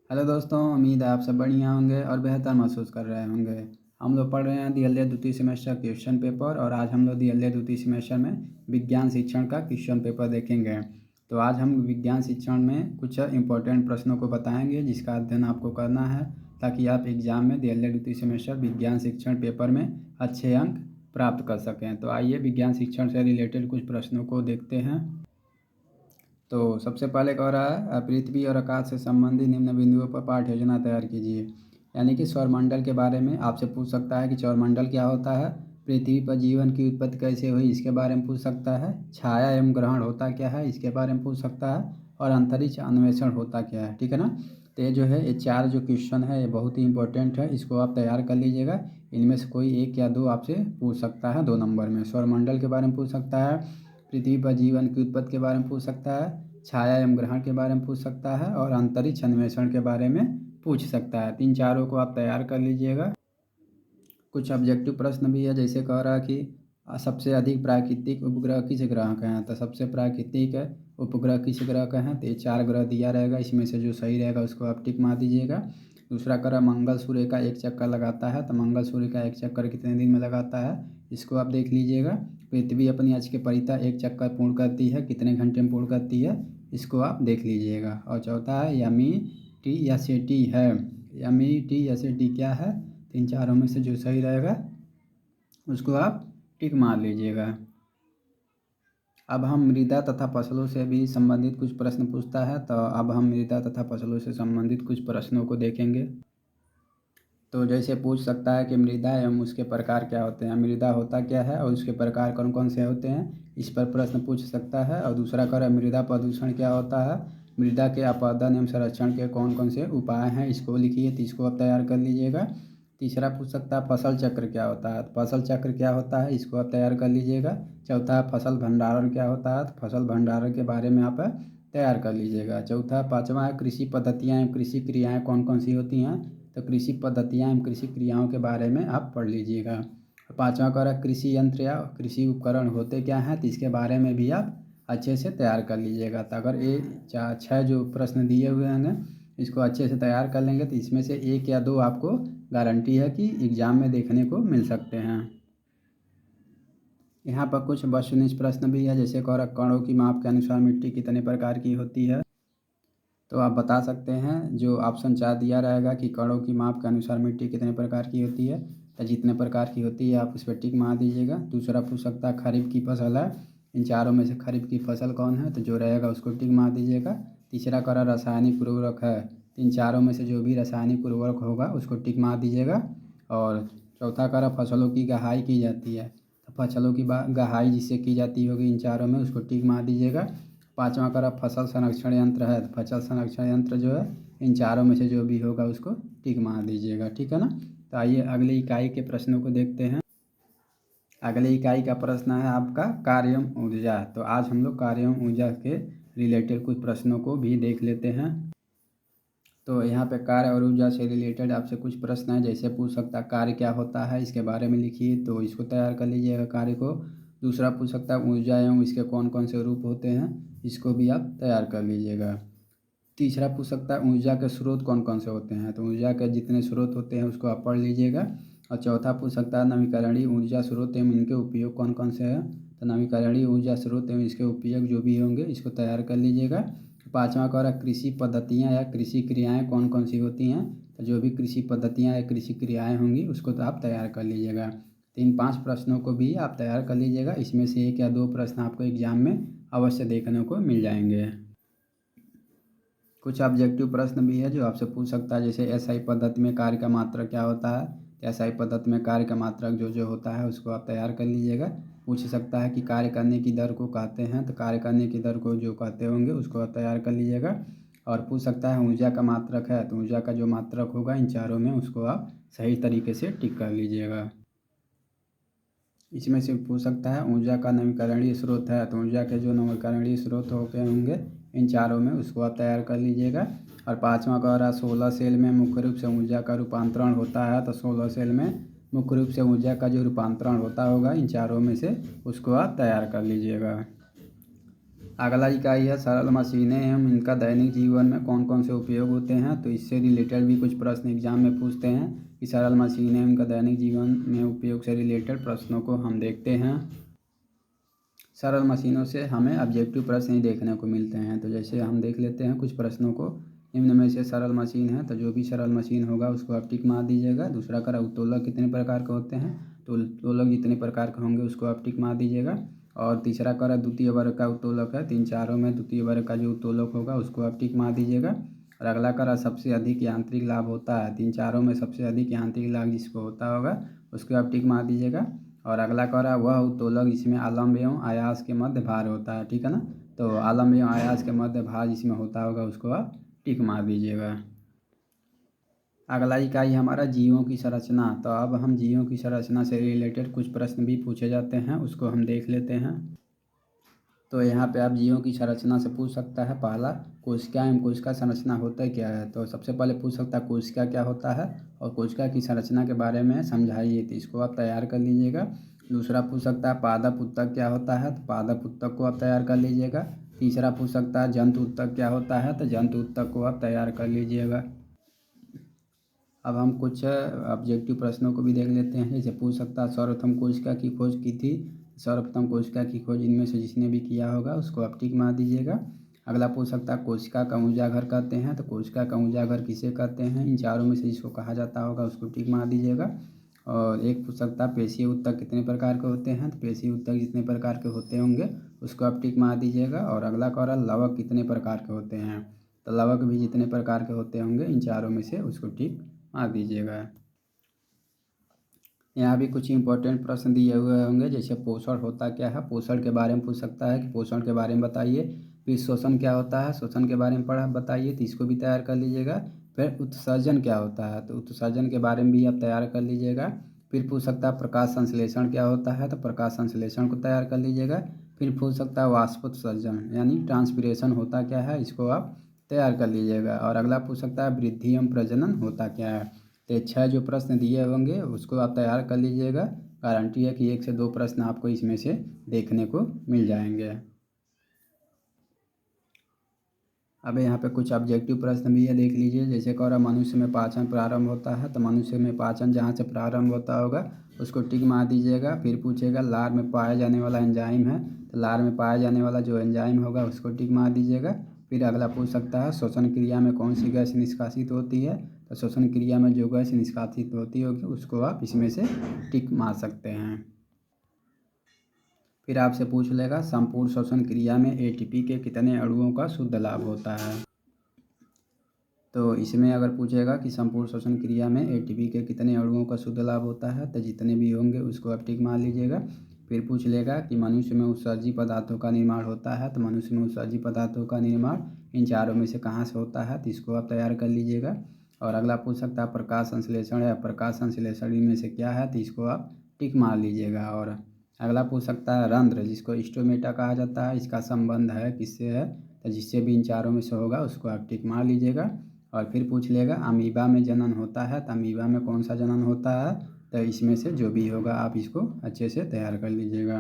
Hello दोस्तों, उम्मीद है आप सब बढ़िया होंगे और बेहतर महसूस कर रहे होंगे। हम लोग पढ़ रहे हैं डीएलएड द्वितीय सेमेस्टर क्वेश्चन पेपर और आज हम लोग डीएलएड द्वितीय सेमेस्टर में विज्ञान शिक्षण का क्वेश्चन पेपर देखेंगे। तो आज हम विज्ञान शिक्षण में कुछ इंपॉर्टेंट प्रश्नों को बताएंगे जिसका अध्ययन आपको करना है ताकि आप एग्जाम में डीएलएड द्वितीय सेमेस्टर विज्ञान शिक्षण पेपर में अच्छे अंक प्राप्त कर सकें। तो आइए विज्ञान शिक्षण से रिलेटेड कुछ प्रश्नों को देखते हैं। तो सबसे पहले कह रहा है पृथ्वी और आकाश से संबंधित निम्न बिंदुओं पर पाठ्य योजना तैयार कीजिए। यानी कि सौरमंडल के बारे में आपसे पूछ सकता है कि सौरमंडल क्या होता है, पृथ्वी पर जीवन की उत्पत्ति कैसे हुई इसके बारे में पूछ सकता है, छाया एवं ग्रहण होता क्या है इसके बारे में पूछ सकता है, और अंतरिक्ष अन्वेषण होता क्या है। ठीक है ना। तो ये जो है ये चार जो क्वेश्चन है ये बहुत ही इंपॉर्टेंट है, इसको आप तैयार कर लीजिएगा। इनमें से कोई एक या दो आपसे पूछ सकता है 2 नंबर में। सौरमंडल के बारे में पूछ सकता है, पृथ्वी पर जीवन की उत्पत्ति के बारे में पूछ सकता है, छाया एवं ग्रहण के बारे में पूछ सकता है, और अंतरिक्ष अन्वेषण के बारे में पूछ सकता है। 3 चारों को आप तैयार कर लीजिएगा। कुछ ऑब्जेक्टिव प्रश्न भी है, जैसे कह रहा कि सबसे अधिक प्राकृतिक उपग्रह किस ग्रह के हैं। तो सबसे प्राकृतिक उपग्रह किस ग्रह का है, तो ये 4 ग्रह दिया रहेगा, इसमें से जो सही रहेगा उसको आप टिक मार दीजिएगा। दूसरा कह रहा मंगल सूर्य का एक चक्कर लगाता है, तो मंगल सूर्य का एक चक्कर कितने दिन में लगाता है इसको आप देख लीजिएगा। पृथ्वी अपनी अक्ष के परितः एक चक्कर पूर्ण करती है, कितने घंटे में पूर्ण करती है इसको आप देख लीजिएगा। और चौथा है यमी टी या सेटी है, यमी टी या सेटी क्या है। 3 चारों में से जो सही रहेगा उसको आप टिक मार लीजिएगा। अब हम मृदा तथा फसलों से भी संबंधित कुछ प्रश्न पूछता है, तो अब हम मृदा तथा फसलों से संबंधित कुछ प्रश्नों को देखेंगे। तो जैसे पूछ सकता है कि मृदा एवं उसके प्रकार क्या होते हैं, मृदा होता क्या है और उसके प्रकार कौन कौन से होते हैं, इस पर प्रश्न पूछ सकता है। और दूसरा कर मृदा प्रदूषण क्या होता है, मृदा के अपरदन एवं संरक्षण के कौन कौन से उपाय हैं इसको लिखिए, तो इसको आप तैयार कर लीजिएगा। तीसरा पूछ सकता है फसल चक्र क्या होता है, फसल चक्र क्या होता है इसको आप तैयार कर लीजिएगा। चौथा फसल भंडारण क्या होता है, तो फसल भंडारण के बारे में आप तैयार कर लीजिएगा। चौथा पाँचवा है कृषि पद्धतियाँ एवं कृषि क्रियाएँ कौन कौन सी होती हैं, तो कृषि पद्धतियाँ एवं कृषि क्रियाओं के बारे में आप पढ़ लीजिएगा। पाँचवा कह रहा कृषि यंत्र या कृषि उपकरण होते क्या हैं, तो इसके बारे में भी आप अच्छे से तैयार कर लीजिएगा। तो अगर ये 6 जो प्रश्न दिए हुए हैं इसको अच्छे से तैयार कर लेंगे तो इसमें से 1 या 2 आपको गारंटी है कि एग्ज़ाम में देखने को मिल सकते हैं। यहाँ पर कुछ वस्तुनिष्ठ प्रश्न भी है, जैसे कह रहा कणों की माप के अनुसार मिट्टी कितने प्रकार की होती है। तो आप बता सकते हैं, जो ऑप्शन 4 दिया रहेगा कि कणों की माप के अनुसार मिट्टी कितने प्रकार की होती है, तो जितने प्रकार की होती है आप उस पर टिक मार दीजिएगा। दूसरा पूछ सकता है खरीफ की फसल है, इन चारों में से खरीफ की फसल कौन है, तो जो रहेगा उसको टिक मार दीजिएगा। तीसरा करा रासायनिक उर्वरक है, इन चारों में से जो भी रासायनिक उर्वरक होगा उसको टिक मार दीजिएगा। और चौथा करा फसलों की गहाई की जाती है, तो फसलों की गहाई जिससे की जाती होगी इन चारों में उसको टिक मार दीजिएगा। पाँचवा करा फसल संरक्षण यंत्र है, तो फसल संरक्षण यंत्र जो है इन चारों में से जो भी होगा उसको टिक मार दीजिएगा। ठीक है ना। तो आइए अगली इकाई के प्रश्नों को देखते हैं। अगली इकाई का प्रश्न है आपका कार्य एवं ऊर्जा। तो आज हम लोग कार्य एवं ऊर्जा के रिलेटेड कुछ प्रश्नों को भी देख लेते हैं। तो यहाँ पे कार्य और ऊर्जा से रिलेटेड आपसे कुछ प्रश्न है, जैसे पूछ सकता है कार्य क्या होता है इसके बारे में लिखिए, तो इसको तैयार कर लीजिएगा कार्य को। दूसरा पूछ सकता है ऊर्जा एवं इसके कौन कौन से रूप होते हैं, इसको भी आप तैयार कर लीजिएगा। तीसरा पूछ सकता है ऊर्जा के स्रोत कौन कौन से होते हैं, तो ऊर्जा के जितने स्रोत होते हैं उसको आप पढ़ लीजिएगा। और चौथा पूछ सकता है नवीकरणीय ऊर्जा स्रोत एवं इनके उपयोग कौन कौन से हैं, तो नवीकरणीय ऊर्जा स्रोत एवं इसके उपयोग जो भी होंगे इसको तैयार कर लीजिएगा। पाँचवा कह रहा कृषि पद्धतियाँ या कृषि क्रियाएँ कौन कौन सी होती हैं, तो जो भी कृषि पद्धतियाँ या कृषि क्रियाएँ होंगी उसको तो आप तैयार कर लीजिएगा। 3-5 प्रश्नों को भी आप तैयार कर लीजिएगा, इसमें से 1 या 2 प्रश्न आपको एग्जाम में अवश्य देखने को मिल जाएंगे। कुछ ऑब्जेक्टिव प्रश्न भी है जो आपसे पूछ सकता है, जैसे एसआई पद्धति में कार्य का मात्रक क्या होता है, एसआई पद्धति में कार्य का मात्रक जो जो होता है उसको आप तैयार कर लीजिएगा। पूछ सकता है कि कार्य करने की दर को कहते हैं, तो कार्य करने की दर को जो कहते होंगे उसको आप तैयार कर लीजिएगा। और पूछ सकता है ऊर्जा का मात्रक है, तो ऊर्जा का जो मात्रक होगा इन चारों में उसको आप सही तरीके से टिक कर लीजिएगा। इसमें से पूछ सकता है ऊर्जा का नवीकरणीय स्रोत है, तो ऊर्जा के जो नवीकरणीय स्रोत होंगे इन चारों में उसको आप तैयार कर लीजिएगा। और पाँचवा कह रहा 16 सेल में मुख्य रूप से ऊर्जा का रूपांतरण होता है, तो 16 सेल में मुख्य रूप से ऊर्जा का जो रूपांतरण होता होगा इन चारों में से उसको आप तैयार कर लीजिएगा। अगला इकाई है सरल मशीनें एवं इनका दैनिक जीवन में कौन कौन से उपयोग होते हैं। तो इससे रिलेटेड भी कुछ प्रश्न एग्जाम में पूछते हैं कि सरल मशीनें इनका दैनिक जीवन में उपयोग से रिलेटेड प्रश्नों को हम देखते हैं। सरल मशीनों से हमें ऑब्जेक्टिव प्रश्न ही देखने को मिलते हैं। तो जैसे हम देख लेते हैं कुछ प्रश्नों को। निम्न में से सरल मशीन है, तो जो भी सरल मशीन होगा उसको आप टिक मार दीजिएगा। दूसरा करा उत्तोलक कितने प्रकार के होते हैं, तो उत्तोलक जितने प्रकार के होंगे उसको आप टिक मार दीजिएगा। और तीसरा करा द्वितीय वर्ग का उत्तोलक है, तीन चारों में द्वितीय वर्ग का जो उत्तोलक होगा उसको आप टिक मार दीजिएगा। और अगला करा सबसे अधिक यांत्रिक लाभ होता है, तीन चारों में सबसे अधिक यांत्रिक लाभ जिसको होता होगा उसको आप टिक मार दीजिएगा। और अगला करा वह उत्तोलक जिसमें आलम्ब एवं आयास के मध्य भार होता है, ठीक है ना। तो आलम्ब एवं आयास के मध्य भार जिसमें होता होगा उसको आप टिक मार दीजिएगा। अगला इकाई हमारा जीवों की संरचना। तो अब हम जीवों की संरचना से रिलेटेड कुछ प्रश्न भी पूछे जाते हैं, उसको हम देख लेते हैं। तो यहाँ पे आप जीवों की संरचना से पूछ सकता है पहला कोशिका एवं कोशिका संरचना होता क्या है। तो सबसे पहले पूछ सकता है कोशिका क्या होता है और कोशिका की संरचना के बारे में समझाइए, तो इसको आप तैयार कर लीजिएगा। दूसरा पूछ सकता है पादप उत्तक क्या होता है, तो पादप उत्तक को आप तैयार कर लीजिएगा। तीसरा पूछ सकता है जंतु उत्तक क्या होता है, तो जंतु उत्तक को आप तैयार कर लीजिएगा। अब हम कुछ ऑब्जेक्टिव प्रश्नों को भी देख लेते हैं। जैसे पूछ सकता है सर्वप्रथम कोशिका की खोज की थी, सर्वप्रथम कोशिका की खोज इनमें से जिसने भी किया होगा उसको आप टिक मार दीजिएगा। अगला पूछ सकता है कोशिका का ऊर्जा घर कहते हैं, तो कोशिका का ऊर्जा घर किसे कहते हैं, इन चारों में से जिसको कहा जाता होगा उसको टिक मार दीजिएगा। और एक पूछ सकता है पेशीय उत्तक कितने प्रकार के होते हैं, तो पेशीय उत्तक जितने प्रकार के होते होंगे उसको आप टिक मार दीजिएगा। और अगला कह रहा लवक कितने प्रकार के होते हैं, तो लवक भी जितने प्रकार के होते होंगे इन चारों में से उसको टिक मार दीजिएगा। यहाँ भी कुछ इंपॉर्टेंट प्रश्न दिए हुए होंगे। जैसे पोषण होता क्या है, पोषण के बारे में पूछ सकता है कि पोषण के बारे में बताइए। फिर शोषण क्या होता है, शोषण के बारे में पढ़ा बताइए, तो इसको भी तैयार कर लीजिएगा। फिर उत्सर्जन क्या होता है, तो उत्सर्जन के बारे में भी आप तैयार कर लीजिएगा। फिर पूछ सकता है प्रकाश संश्लेषण क्या होता है, तो प्रकाश संश्लेषण को तैयार कर लीजिएगा। फिर पूछ सकता है वाष्पोत्सर्जन यानी ट्रांसपिरेशन होता क्या है, इसको आप तैयार कर लीजिएगा। और अगला पूछ सकता है वृद्धि एवं प्रजनन होता क्या है। तो 6 जो प्रश्न दिए होंगे उसको आप तैयार कर लीजिएगा। गारंटी है कि 1 से 2 प्रश्न आपको इसमें से देखने को मिल जाएंगे। अब यहाँ पे कुछ ऑब्जेक्टिव प्रश्न भी है, देख लीजिए। जैसे कह रहा मनुष्य में पाचन प्रारंभ होता है, तो मनुष्य में पाचन जहाँ से प्रारंभ होता होगा उसको टिक मार दीजिएगा। फिर पूछेगा लार में पाया जाने वाला एंजाइम है, तो लार में पाया जाने वाला जो एंजाइम होगा उसको टिक मार दीजिएगा। फिर अगला पूछ सकता है श्वसन क्रिया में कौन सी गैस निष्कासित होती है, तो श्वसन क्रिया में जो गैस निष्कासित होती होगी उसको आप इसमें से टिक मार सकते हैं। फिर आपसे पूछ लेगा संपूर्ण श्वसन क्रिया में एटीपी के कितने अणुओं का शुद्ध लाभ होता है। तो इसमें अगर पूछेगा कि संपूर्ण श्वसन क्रिया में एटीपी के कितने अणुओं का शुद्ध लाभ होता है, तो जितने भी होंगे उसको आप टिक मार लीजिएगा। फिर पूछ लेगा कि मनुष्य में उत्सर्जी पदार्थों का निर्माण होता है, तो मनुष्य में उत्सर्जी पदार्थों का निर्माण इन चारों में से कहाँ से होता है, तो इसको आप तैयार कर लीजिएगा। और अगला पूछ सकता है प्रकाश संश्लेषण है, प्रकाश संश्लेषण इनमें से क्या है, तो इसको आप टिक मार लीजिएगा। और अगला पूछ सकता है रंध्र जिसको स्टोमेटा कहा जाता है, इसका संबंध है किससे है, तो जिससे भी इन चारों में से होगा उसको आप टिक मार लीजिएगा। और फिर पूछ लेगा अमीबा में जनन होता है, तो अमीबा में कौन सा जनन होता है, तो इसमें से जो भी होगा आप इसको अच्छे से तैयार कर लीजिएगा।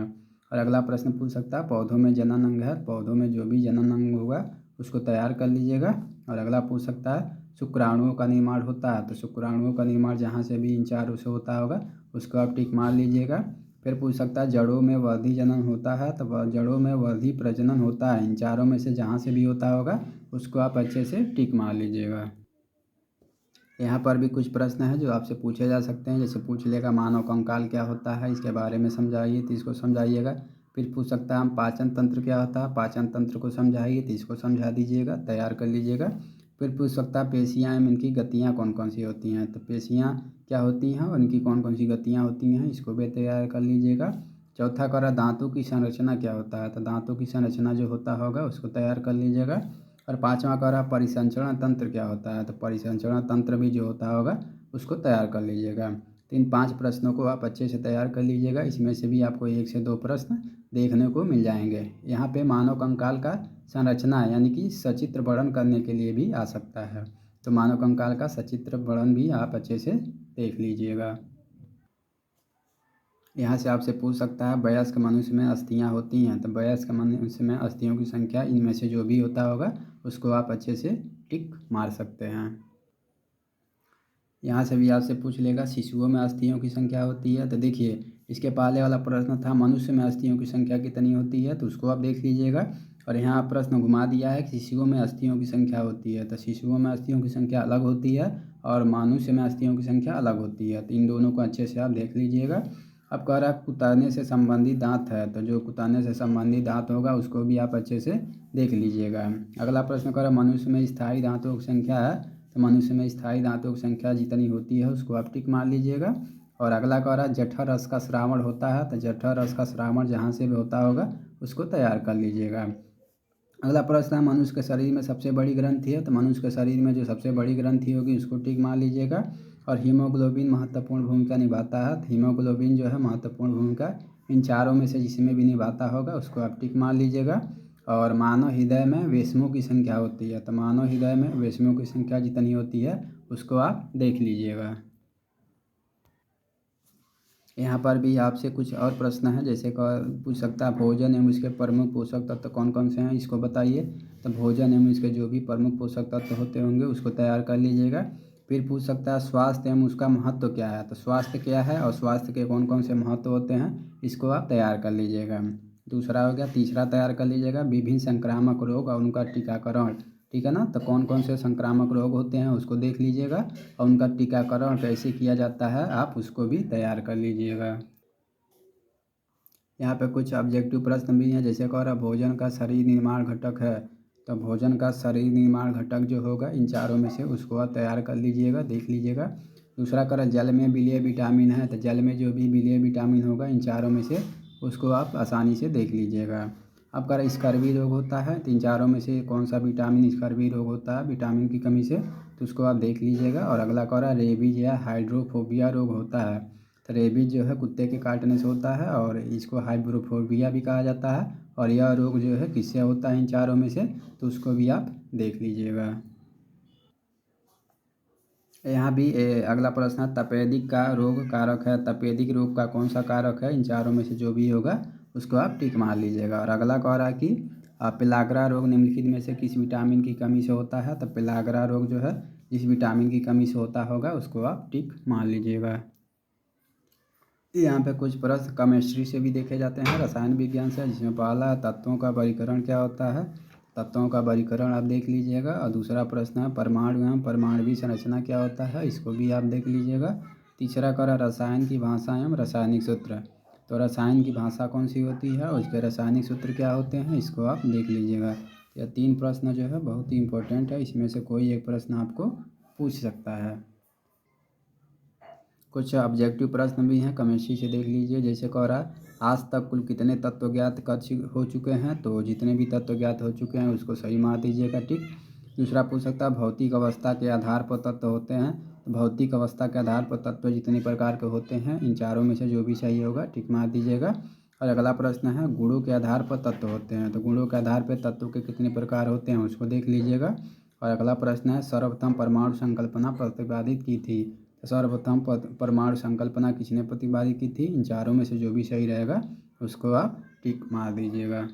और अगला प्रश्न पूछ सकता है पौधों में जनन अंग है, पौधों में जो भी जनन अंग होगा उसको तैयार कर लीजिएगा। और अगला पूछ सकता है शुक्राणुओं का निर्माण होता है, तो शुक्राणुओं का निर्माण जहाँ से भी इन चारों से होता होगा उसको आप टिक मार लीजिएगा। फिर पूछ सकता है जड़ों में वर्धी जनन होता है, तो जड़ों में वर्धी प्रजनन होता है, इन चारों में से जहाँ से भी होता होगा उसको आप अच्छे से टिक मार लीजिएगा। यहाँ पर भी कुछ प्रश्न हैं जो आपसे पूछे जा सकते हैं। जैसे पूछ लेगा मानव कंकाल क्या होता है, इसके बारे में समझाइए, तो इसको समझाइएगा। फिर पूछ सकता है हम पाचन तंत्र क्या होता है, पाचन तंत्र को समझाइए, तो इसको समझा दीजिएगा, तैयार कर लीजिएगा। फिर पूछ सकता है पेशियाँ एवं इनकी गतियाँ कौन कौन सी होती हैं, तो पेशियाँ क्या होती हैं और इनकी कौन कौन सी गतियाँ होती हैं, इसको भी तैयार कर लीजिएगा। चौथा करा दांतों की संरचना क्या होता है, तो दांतों की संरचना जो होता होगा उसको तैयार कर लीजिएगा। और पाँचवा कह रहा परिसंचरण तंत्र क्या होता है, तो परिसंचरण तंत्र भी जो होता होगा उसको तैयार कर लीजिएगा। तो इन 5 प्रश्नों को आप अच्छे से तैयार कर लीजिएगा। इसमें से भी आपको 1 से 2 प्रश्न देखने को मिल जाएंगे। यहाँ पे मानव कंकाल का संरचना यानी कि सचित्र वर्णन करने के लिए भी आ सकता है, तो मानव कंकाल का सचित्र वर्णन भी आप अच्छे से देख लीजिएगा। यहाँ से आपसे पूछ सकता है वयस्क मनुष्य में अस्थियाँ होती हैं, तो वयस्क मनुष्य में अस्थियों की संख्या इनमें से जो भी होता होगा उसको आप अच्छे से टिक मार सकते हैं। यहाँ से भी आपसे पूछ लेगा शिशुओं में अस्थियों की संख्या होती है, तो देखिए इसके पहले वाला प्रश्न था मनुष्य में अस्थियों की संख्या कितनी होती है, तो उसको आप देख लीजिएगा। और यहाँ प्रश्न घुमा दिया है कि शिशुओं में अस्थियों की संख्या होती है, तो शिशुओं में अस्थियों की संख्या अलग होती है और मनुष्य में अस्थियों की संख्या अलग होती है, तो इन दोनों को अच्छे से आप देख लीजिएगा। अब कह रहा है कुताने से संबंधित दांत है, तो जो कुताने से संबंधित दांत होगा उसको भी आप अच्छे से देख लीजिएगा। अगला प्रश्न कह रहा है मनुष्य में स्थायी दांतों की संख्या है, तो मनुष्य में स्थायी दांतों की संख्या जितनी होती है उसको आप टिक मार लीजिएगा। और अगला कह रहा है जठर रस का श्रावण होता है, तो जठर रस का श्रावण जहाँ से भी होता होगा उसको तैयार कर लीजिएगा। अगला प्रश्न है मनुष्य के शरीर में सबसे बड़ी ग्रंथि है, तो मनुष्य के शरीर में जो सबसे बड़ी ग्रंथि होगी उसको टिक मार लीजिएगा। और हीमोग्लोबिन महत्वपूर्ण भूमिका निभाता है, तो हीमोग्लोबिन जो है महत्वपूर्ण भूमिका इन चारों में से जिसमें भी निभाता होगा उसको आप टिक मार लीजिएगा। और मानव हृदय में वेशमों की संख्या होती है, तो मानव हृदय में वेशमों की संख्या जितनी होती है उसको आप देख लीजिएगा। यहाँ पर भी आपसे कुछ और प्रश्न है, जैसे पूछ सकता है भोजन एवं इसके प्रमुख पोषक तत्व कौन कौन से हैं इसको बताइए, तो भोजन एवं इसके जो भी प्रमुख पोषक तत्व होते होंगे उसको तैयार कर लीजिएगा। फिर पूछ सकता है स्वास्थ्य एवं उसका महत्व क्या है, तो स्वास्थ्य क्या है और स्वास्थ्य के कौन कौन से महत्व होते हैं इसको आप तैयार कर लीजिएगा। दूसरा हो गया, तीसरा तैयार कर लीजिएगा विभिन्न संक्रामक रोग और उनका टीकाकरण, ठीक है ना, तो कौन कौन से संक्रामक रोग होते हैं उसको देख लीजिएगा और उनका टीकाकरण कैसे किया जाता है आप उसको भी तैयार कर लीजिएगा। यहाँ पे कुछ ऑब्जेक्टिव प्रश्न भी हैं, जैसे कह रहा भोजन का शरीर निर्माण घटक है, तो भोजन का शरीर निर्माण घटक जो होगा इन चारों में से उसको आप तैयार कर लीजिएगा, देख लीजिएगा। दूसरा कह रहा जल में विलीय विटामिन है, तो जल में जो भी विलीय विटामिन होगा इन चारों में से उसको आप आसानी से देख लीजिएगा। अब कह रहा स्कर्वी रोग होता है, तो इन चारों में से कौन सा विटामिन स्कर्वी रोग होता है विटामिन की कमी से, तो उसको आप देख लीजिएगा। और अगला कह रहा रेबीज या हाइड्रोफोबिया रोग होता है, तो रेबीज जो है कुत्ते के काटने से होता है और इसको हाइड्रोफोबिया भी कहा जाता है। और यह रोग जो है किससे होता है इन चारों में से, तो उसको भी आप देख लीजिएगा। यहाँ भी अगला प्रश्न है तपेदिक का रोग कारक है, तपेदिक रोग का कौन सा कारक है इन चारों में से जो भी होगा उसको आप टिक मार लीजिएगा। और अगला कह रहा है कि पेलाग्रा रोग निम्नलिखित में से किस विटामिन की कमी से होता है, तो पेलाग्रा रोग जो है जिस विटामिन की कमी से होता होगा उसको आप टिक मार लीजिएगा। यहाँ पे कुछ प्रश्न केमिस्ट्री से भी देखे जाते हैं, रसायन विज्ञान से, जिसमें पहला तत्वों का वर्गीकरण क्या होता है, तत्वों का वर्गीकरण आप देख लीजिएगा। और दूसरा प्रश्न है परमाणु एवं परमाणुवीय संरचना क्या होता है, इसको भी आप देख लीजिएगा। तीसरा करा रसायन की भाषा एवं रासायनिक सूत्र, तो रसायन की भाषा कौन सी होती है और उसके रासायनिक सूत्र क्या होते हैं इसको आप देख लीजिएगा। यह तीन प्रश्न जो है बहुत ही इंपॉर्टेंट है, इसमें से कोई एक प्रश्न आपको पूछ सकता है। कुछ ऑब्जेक्टिव प्रश्न भी हैं केमिस्ट्री से देख लीजिए, जैसे कह रहा आज तक कुल कितने तत्व ज्ञात हो चुके हैं, तो जितने भी तत्व ज्ञात हो चुके हैं उसको सही मार दीजिएगा टिक। दूसरा पूछ सकता है भौतिक अवस्था के आधार पर तत्व होते हैं, तो भौतिक अवस्था के आधार पर तत्व जितने प्रकार के होते हैं इन चारों में से जो भी सही होगा टिक मार दीजिएगा। और अगला प्रश्न है गुणों के आधार पर तत्व होते हैं, तो गुणों के आधार पर तत्व के कितने प्रकार होते हैं उसको देख लीजिएगा। और अगला प्रश्न है सर्वप्रथम परमाणु संकल्पना प्रतिपादित की थी, सर्वप्रथम परमाणु संकल्पना किसने प्रतिपादित की थी, इन चारों में से जो भी सही रहेगा उसको आप टिक मार दीजिएगा।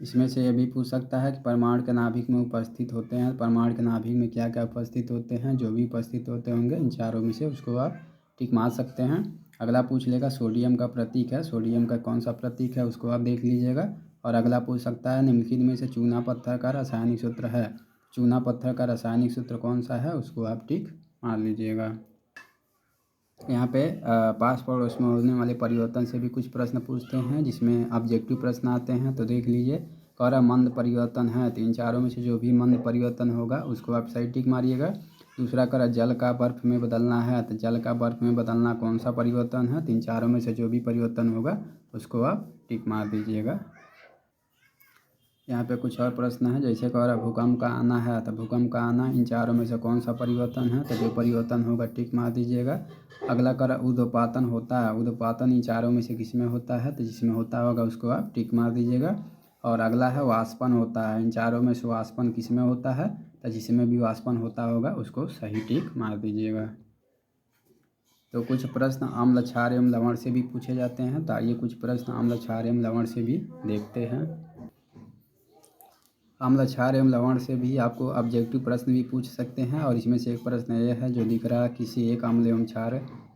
इसमें से ये भी पूछ सकता है कि परमाणु के नाभिक में उपस्थित होते हैं, परमाणु के नाभिक में क्या क्या उपस्थित होते हैं, जो भी उपस्थित होते होंगे इन चारों में से उसको आप टिक मार सकते हैं। अगला पूछ लेगा सोडियम का प्रतीक है, सोडियम का कौन सा प्रतीक है उसको आप देख लीजिएगा। और अगला पूछ सकता है निम्नलिखित में से चूना पत्थर का रासायनिक सूत्र है, चूना पत्थर का रासायनिक सूत्र कौन सा है उसको आप टिक मार लीजिएगा। यहाँ पे पास पड़ोस में होने वाले परिवर्तन से भी कुछ प्रश्न पूछते हैं, जिसमें ऑब्जेक्टिव प्रश्न आते हैं, तो देख लीजिए। कह रहा मंद परिवर्तन है, तो इन चारों में से जो भी मंद परिवर्तन होगा उसको आप सही टिक मारिएगा। दूसरा कह रहा जल का बर्फ़ में बदलना है, तो जल का बर्फ़ में बदलना कौन सा परिवर्तन है, तो इन चारों में से जो भी परिवर्तन होगा उसको आप टिक मार दीजिएगा। यहाँ पे कुछ और प्रश्न है, जैसे कह रहा भूकंप का आना है, तो भूकंप का आना इन चारों में से कौन सा परिवर्तन है, तो जो परिवर्तन होगा टिक मार दीजिएगा। अगला कह रहा ऊर्ध्वपातन होता है, ऊर्ध्वपातन इन चारों में से किस में होता है, तो जिसमें होता होगा उसको आप टिक मार दीजिएगा। और अगला है वाष्पन होता है, इन चारों में से वाष्पन किस में होता है, तो जिसमें भी वाष्पन होता होगा उसको सही टिक मार दीजिएगा। तो कुछ प्रश्न अम्ल, क्षार एवं लवण से भी पूछे जाते हैं। तो आइए कुछ प्रश्न अम्ल, क्षार एवं लवण से भी देखते हैं। अम्ल, क्षार एवं लवण से भी आपको ऑब्जेक्टिव प्रश्न भी पूछ सकते हैं। और इसमें से एक प्रश्न ये है जो दिख रहा है, किसी एक अम्ल एवं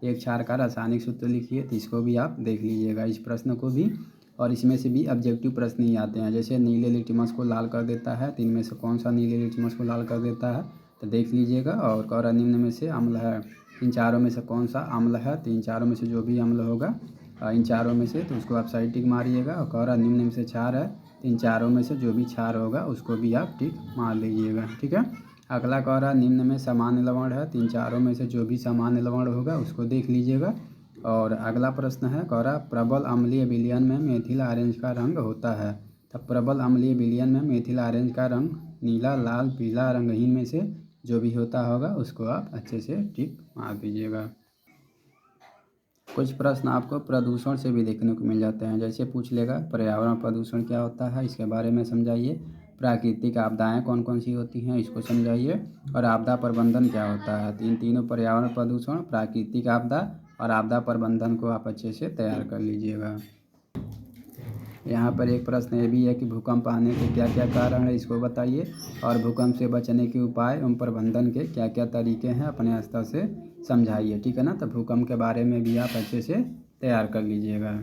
एक क्षार का रासायनिक सूत्र लिखिए। तो इसको भी आप देख लीजिएगा, इस प्रश्न को भी। और इसमें से भी ऑब्जेक्टिव प्रश्न ही आते हैं, जैसे नीले लिटमस को लाल कर देता है, तो इनमें से कौन सा नीले लिटमस को लाल कर देता है, तो देख लीजिएगा। और कौरा निम्न में से अम्ल है, इन चारों में से कौन सा अम्ल है, तो इन चारों में से जो भी अम्ल होगा इन चारों में से, तो उसको आप सही टिक मारिएगा। और कौरा निम्न में से क्षार है, तो इन चारों में से जो भी क्षार होगा उसको भी आप टिक मार लीजिएगा, ठीक है। अगला कौरा निम्न में सामान्य लवण है, तो इन चारों में से जो भी सामान्य लवण होगा उसको देख लीजिएगा। और अगला प्रश्न है, कौरा प्रबल अम्लीय विलयन में मेथिल ऑरेंज का रंग होता है। तब प्रबल अम्लीय विलयन में मेथिल ऑरेंज का रंग नीला, लाल, पीला, रंगहीन में से जो भी होता होगा उसको आप अच्छे से टिक मार दीजिएगा। कुछ प्रश्न आपको प्रदूषण से भी देखने को मिल जाते हैं, जैसे पूछ लेगा पर्यावरण प्रदूषण क्या होता है, इसके बारे में समझाइए। प्राकृतिक आपदाएं कौन कौन सी होती हैं, इसको समझाइए। और आपदा प्रबंधन क्या होता है। तो इन तीनों, पर्यावरण प्रदूषण, प्राकृतिक आपदा और आपदा प्रबंधन को आप अच्छे से तैयार कर लीजिएगा। यहाँ पर एक प्रश्न ये भी है कि भूकंप आने के क्या क्या कारण है, इसको बताइए। और भूकंप से बचने के उपाय एवं प्रबंधन के क्या क्या तरीके हैं, अपने स्तर से समझाइए, ठीक है ना। तो भूकंप के बारे में भी आप अच्छे से तैयार कर लीजिएगा।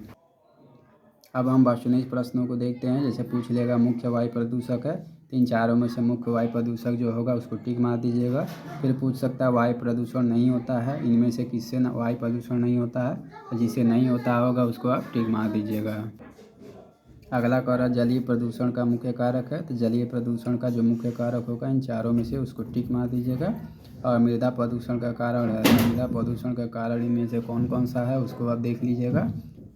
अब हम वास्तुनिष्ठ प्रश्नों को देखते हैं, जैसे पूछ लेगा मुख्य वायु प्रदूषक है, तो इन चारों में से मुख्य वायु प्रदूषक जो होगा उसको टिक मार दीजिएगा। फिर पूछ सकता है वायु प्रदूषण नहीं होता है, इनमें से किससे वायु प्रदूषण नहीं होता है, तो जिससे नहीं होता होगा उसको आप टिक मार दीजिएगा। अगला कारक जलीय प्रदूषण का मुख्य कारक है, तो जलीय प्रदूषण का जो मुख्य कारक होगा इन चारों में से उसको टिक मार दीजिएगा। और मृदा प्रदूषण का कारण है, तो मृदा प्रदूषण का कारण इनमें से कौन कौन सा है उसको आप देख लीजिएगा।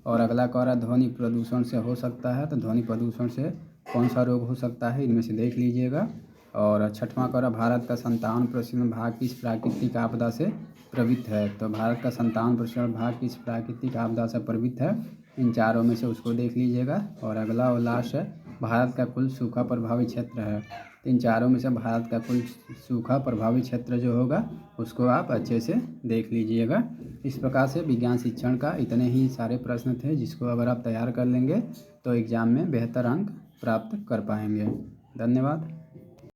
और अगला कारक ध्वनि प्रदूषण से हो सकता है, तो ध्वनि प्रदूषण से कौन सा रोग हो सकता है, इनमें से देख लीजिएगा। और छठवां कारक भारत का 57% भाग किस प्राकृतिक आपदा से प्रभावित है। तो भारत का 57% भाग किस प्राकृतिक आपदा से प्रभावित है, इन चारों में से उसको देख लीजिएगा। और अगला और लास्ट है, भारत का कुल सूखा प्रभावित क्षेत्र है, तो इन चारों में से भारत का कुल सूखा प्रभावित क्षेत्र जो होगा उसको आप अच्छे से देख लीजिएगा। इस प्रकार से विज्ञान शिक्षण का इतने ही सारे प्रश्न थे, जिसको अगर आप तैयार कर लेंगे तो एग्ज़ाम में बेहतर अंक प्राप्त कर पाएंगे। धन्यवाद।